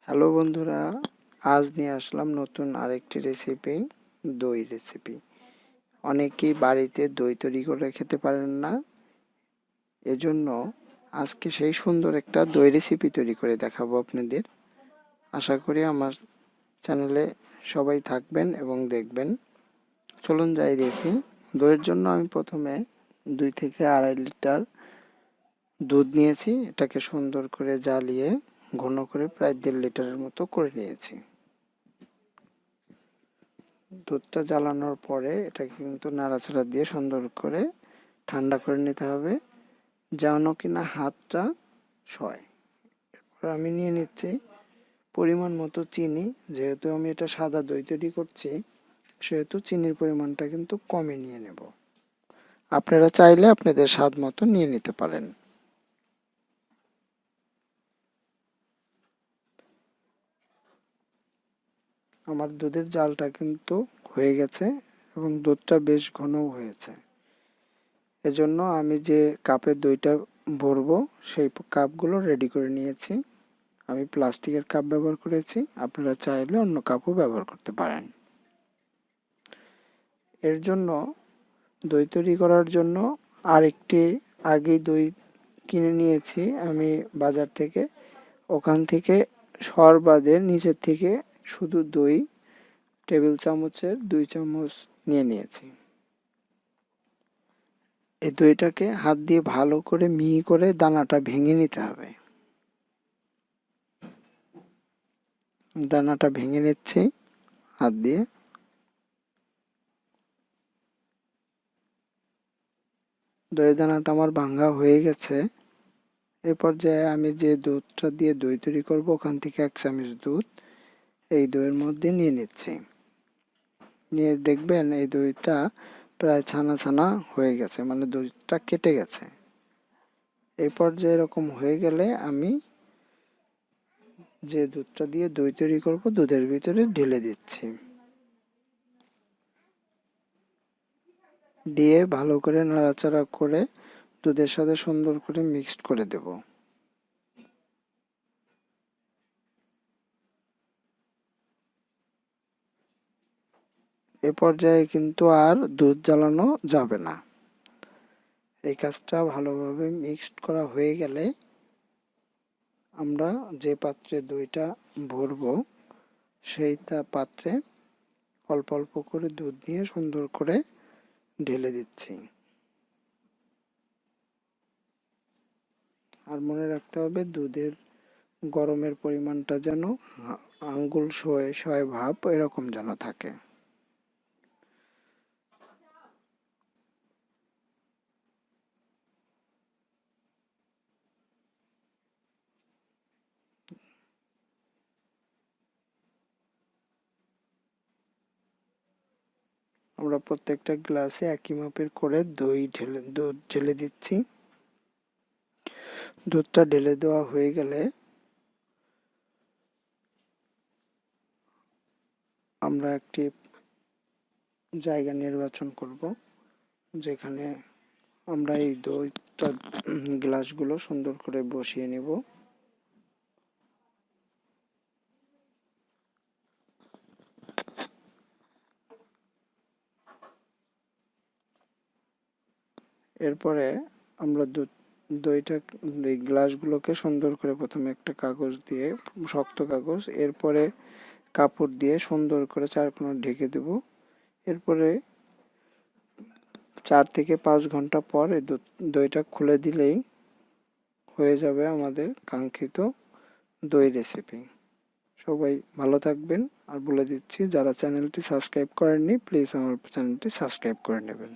Hello বন্ধুরা, আজ নিয়ে আসলাম নতুন আরেকটি রেসিপি, দই রেসিপি। অনেকেই বাড়িতে দই তৈরি করে খেতে পারেন না, এজন্য আজকে সেই সুন্দর একটা দই রেসিপি তৈরি করে দেখাবো আপনাদের। আশা করি আমার চ্যানেলে সবাই থাকবেন এবং দেখবেন। চলুন যাই দেখি। দইয়ের জন্য আমি প্রথমে 2 থেকে 2.5 লিটার দুধ নিয়েছি। এটাকে সুন্দর করে জ্বালিয়ে ঘন করে প্রায় 1.5 লিটারের মতো করে নিয়েছি। দুধটা জ্বালানোর পরে এটাকে কিন্তু নাড়াচাড়া দিয়ে সুন্দর করে ঠান্ডা করে নিতে হবে, যেন কিনা হাতটা সয়। এরপর আমি নিয়ে নিচ্ছি পরিমাণ মতো চিনি। যেহেতু আমি এটা সাদা দই তৈরি করছি, সেহেতু চিনির পরিমাণটা কিন্তু কমে নিয়ে নেব। আপনারা চাইলে আপনাদের স্বাদ মতো নিয়ে নিতে পারেন। আমার দুধের জালটা কিন্তু হয়ে গেছে এবং দুধটা বেশ ঘনও হয়েছে। এজন্য আমি যে কাপের দইটা ভরবো সেই কাপগুলো রেডি করে নিয়েছি। আমি প্লাস্টিকের কাপ ব্যবহার করেছি, আপনারা চাইলে অন্য কাপও ব্যবহার করতে পারেন। এর জন্য দই তৈরি করার জন্য আরেকটি আগেই দই কিনে নিয়েছি আমি বাজার থেকে। ওখান থেকে সর বাদে নিচের থেকে শুধু দই টেবিল চামচের 2 চামচ নিয়ে নিয়েছি। এই দইটাকে হাত দিয়ে ভালো করে মিহি করে দানাটা ভেঙে নিতে হবে। দানাটা ভেঙে নিচ্ছি হাত দিয়ে। দইয়ের দানাটা আমার ভাঙা হয়ে গেছে। এ পর্যায়ে আমি যে দুধটা দিয়ে দই তৈরি করব, ওখান থেকে 1 চামচ দুধ এই দইয়ের মধ্যে নিয়ে নিচ্ছি। নিয়ে দেখবেন এই দইটা প্রায় ছানা ছানা হয়ে গেছে, মানে দইটা কেটে গেছে। এই পর্যায়ে এরকম হয়ে গেলে আমি যে দুধটা দিয়ে দই তৈরি করব দুধের ভিতরে ঢেলে দিচ্ছি। দিয়ে ভালো করে নাড়াচাড়া করে দুধের সাথে সুন্দর করে মিক্সড করে দেব। এ পর্যায়ে কিন্তু আর দুধ জ্বালানো যাবে না। এই কাজটা ভালোভাবে মিক্সড করা হয়ে গেলে আমরা যে পাত্রে দইটা ভরবো সেই পাত্রে অল্প অল্প করে দুধ দিয়ে সুন্দর করে ঢেলে দিচ্ছি। আর মনে রাখতে হবে দুধের গরমের পরিমাণটা যেন আঙ্গুল সয়ে সয়ে ভাব এরকম যেন থাকে। আমরা প্রত্যেকটা গ্লাসে একই মাপের করে দুধ ঢেলে দিচ্ছি। দুধটা ঢেলে দেওয়া হয়ে গেলে আমরা একটি জায়গা নির্বাচন করব, যেখানে আমরা এই দইটা গ্লাসগুলো সুন্দর করে বসিয়ে নেব। এরপরে আমরা দইটা এই গ্লাসগুলোকে সুন্দর করে প্রথমে একটা কাগজ দিয়ে, শক্ত কাগজ, এরপরে কাপড় দিয়ে সুন্দর করে 4 কোণা ঢেকে দেব। এরপরে 4 থেকে 5 ঘন্টা পর এই দইটা খুলে দিলেই হয়ে যাবে আমাদের কাঙ্ক্ষিত দই রেসিপি। সবাই ভালো থাকবেন। আর বলে দিচ্ছি, যারা চ্যানেলটি সাবস্ক্রাইব করেননি প্লিজ আমার চ্যানেলটি সাবস্ক্রাইব করে নেবেন।